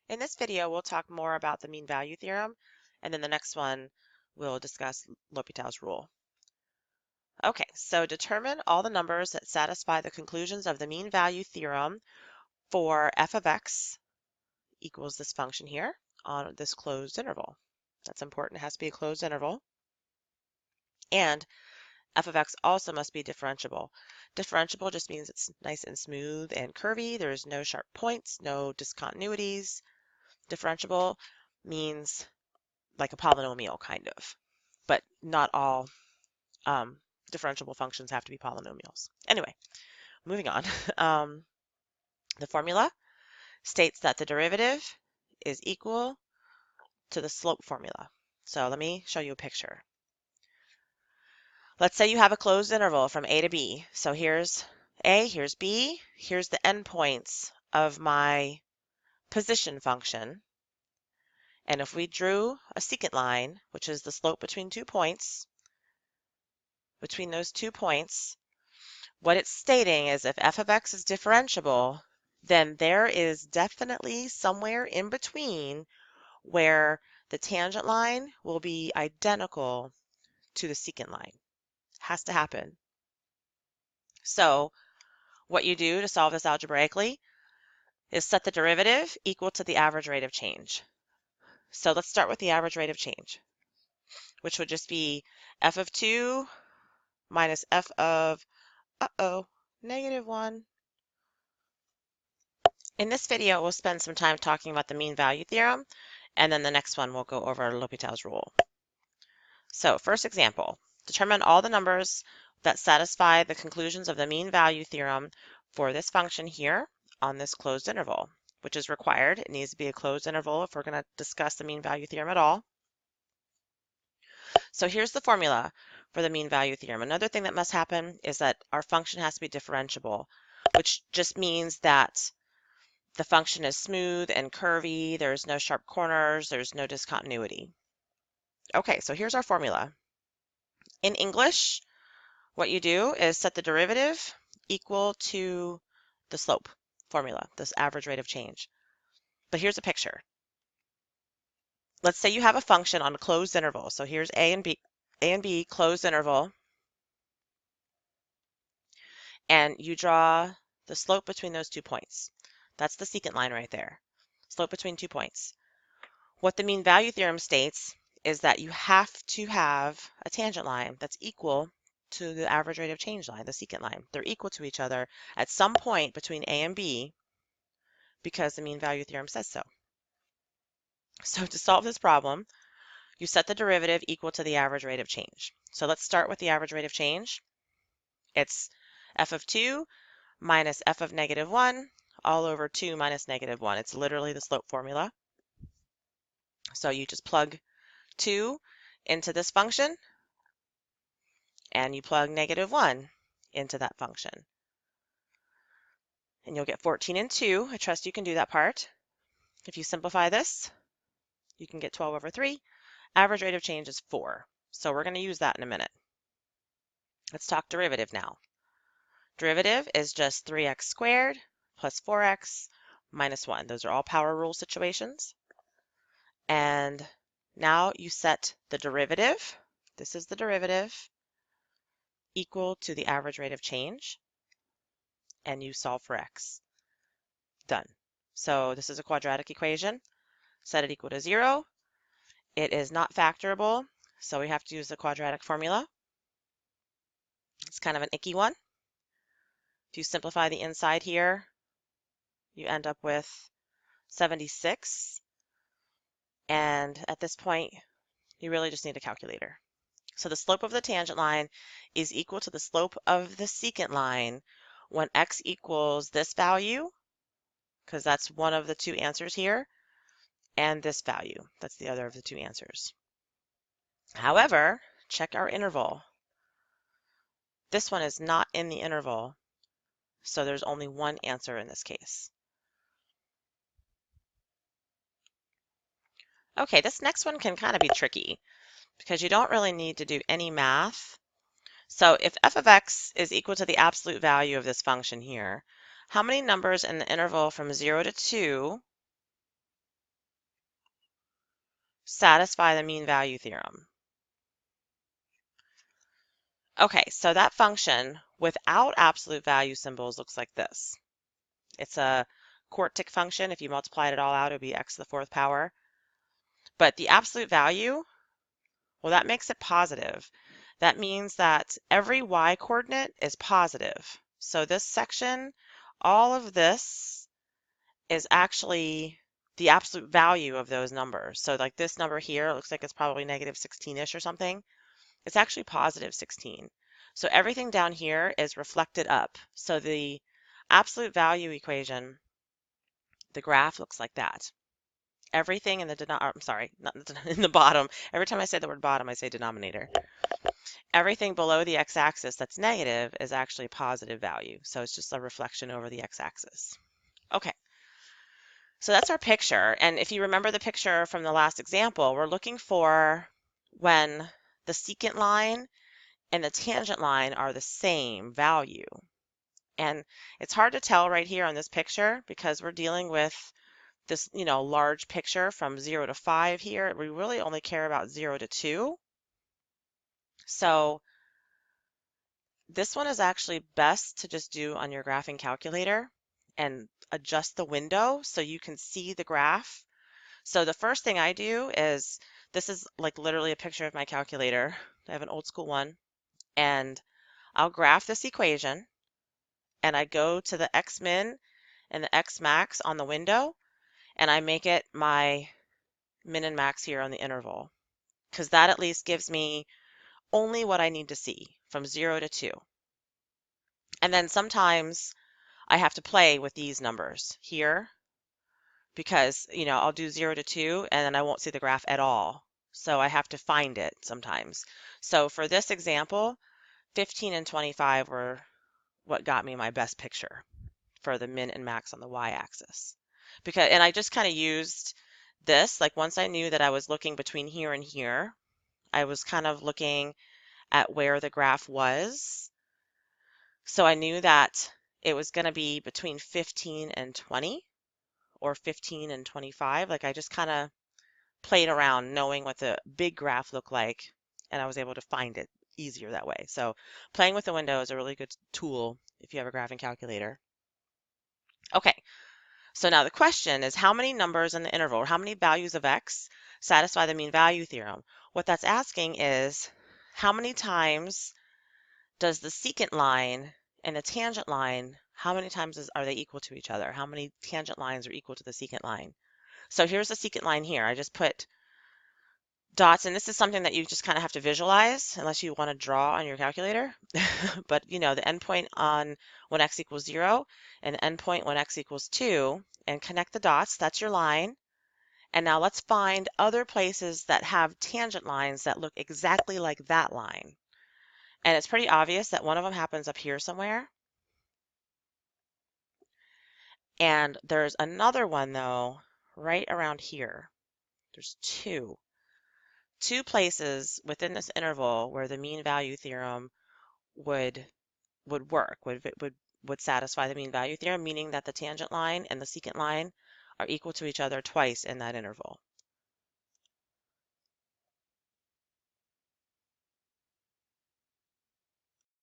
In this video, we'll talk more about the mean value theorem, and then the next one we'll discuss L'Hopital's rule. Okay, so determine all the numbers that satisfy the conclusions of the mean value theorem for f of x equals this function here on this closed interval. That's important, it has to be a closed interval. And f of x also must be differentiable. Differentiable just means it's nice and smooth and curvy. There's no sharp points, no discontinuities. Differentiable means like a polynomial kind of, but not all differentiable functions have to be polynomials. Anyway, moving on. The formula states that the derivative is equal to the slope formula. So let me show you a picture. Let's say you have a closed interval from a to b. So here's a, here's b, here's the endpoints of my position function. And if we drew a secant line, which is the slope between 2 points, between those 2 points, what it's stating is if f of x is differentiable, then there is definitely somewhere in between where the tangent line will be identical to the secant line. Has to happen. So what you do to solve this algebraically is set the derivative equal to the average rate of change. So let's start with the average rate of change, which would just be f of 2 minus f of, -1. In this video, we'll spend some time talking about the mean value theorem, and then the next one we'll go over L'Hopital's rule. So first example, determine all the numbers that satisfy the conclusions of the mean value theorem for this function here on this closed interval, which is required. It needs to be a closed interval if we're going to discuss the mean value theorem at all. So here's the formula for the mean value theorem. Another thing that must happen is that our function has to be differentiable, which just means that the function is smooth and curvy, there's no sharp corners, there's no discontinuity. Okay, so here's our formula. In English, what you do is set the derivative equal to the slope formula, this average rate of change. But here's a picture. Let's say you have a function on a closed interval. So here's a and b closed interval, and you draw the slope between those 2 points. That's the secant line right there, slope between 2 points. What the mean value theorem states is that you have to have a tangent line that's equal to the average rate of change line, the secant line. They're equal to each other at some point between a and b because the mean value theorem says so. So to solve this problem, you set the derivative equal to the average rate of change. So let's start with the average rate of change. It's f of 2 minus f of -1 all over 2 minus -1. It's literally the slope formula. So you just plug 2 into this function, and you plug -1 into that function. And you'll get 14 and 2. I trust you can do that part. If you simplify this, you can get 12 over 3. Average rate of change is 4. So we're going to use that in a minute. Let's talk derivative now. Derivative is just 3x squared plus 4x minus 1. Those are all power rule situations. And now you set the derivative, this is the derivative, equal to the average rate of change, and you solve for x. Done. So this is a quadratic equation. Set it equal to 0. It is not factorable, so we have to use the quadratic formula. It's kind of an icky one. If you simplify the inside here, you end up with 76. And at this point, you really just need a calculator. So the slope of the tangent line is equal to the slope of the secant line when x equals this value, because that's one of the two answers here, and this value. That's the other of the two answers. However, check our interval. This one is not in the interval, so there's only one answer in this case. Okay, this next one can kind of be tricky because you don't really need to do any math. So if f of x is equal to the absolute value of this function here, how many numbers in the interval from 0 to 2 satisfy the mean value theorem. Okay, so that function without absolute value symbols looks like this. It's a quartic function. If you multiplied it all out, it would be x to the fourth power. But the absolute value, well, that makes it positive. That means that every y coordinate is positive. So this section, all of this is actually the absolute value of those numbers. So like this number here, it looks like it's probably negative 16-ish or something. It's actually positive 16. So everything down here is reflected up. So the absolute value equation, the graph looks like that. Everything in the I'm sorry, not in the bottom. Every time I say the word bottom, I say denominator. Everything below the x-axis that's negative is actually positive value. So it's just a reflection over the x-axis. Okay, so that's our picture. And if you remember the picture from the last example, we're looking for when the secant line and the tangent line are the same value. And it's hard to tell right here on this picture because we're dealing with this, large picture from 0 to 5 here. We really only care about 0 to 2. So this one is actually best to just do on your graphing calculator and adjust the window so you can see the graph. So the first thing I do is, this is like literally a picture of my calculator. I have an old school one, and I'll graph this equation and I go to the x min and the x max on the window and I make it my min and max here on the interval, because that at least gives me only what I need to see from 0 to 2. And then sometimes I have to play with these numbers here because, I'll do 0 to 2 and then I won't see the graph at all. So I have to find it sometimes. So for this example, 15 and 25 were what got me my best picture for the min and max on the y-axis. And I just kind of used this, like once I knew that I was looking between here and here, I was kind of looking at where the graph was. So I knew that it was going to be between 15 and 20 or 15 and 25. Like I just kind of played around knowing what the big graph looked like, and I was able to find it easier that way. So playing with the window is a really good tool if you have a graphing calculator. Okay, so now the question is, how many numbers in the interval, or how many values of x satisfy the mean value theorem? What that's asking is, how many times does the secant line and the tangent line, how many times are they equal to each other? How many tangent lines are equal to the secant line? So here's the secant line here. I just put dots, and this is something that you just kind of have to visualize unless you want to draw on your calculator. But the endpoint on when x equals 0 and the endpoint when x equals 2, and connect the dots, that's your line. And now let's find other places that have tangent lines that look exactly like that line. And it's pretty obvious that one of them happens up here somewhere. And there's another one though, right around here. There's two places within this interval where the mean value theorem would work, would satisfy the mean value theorem, meaning that the tangent line and the secant line are equal to each other twice in that interval.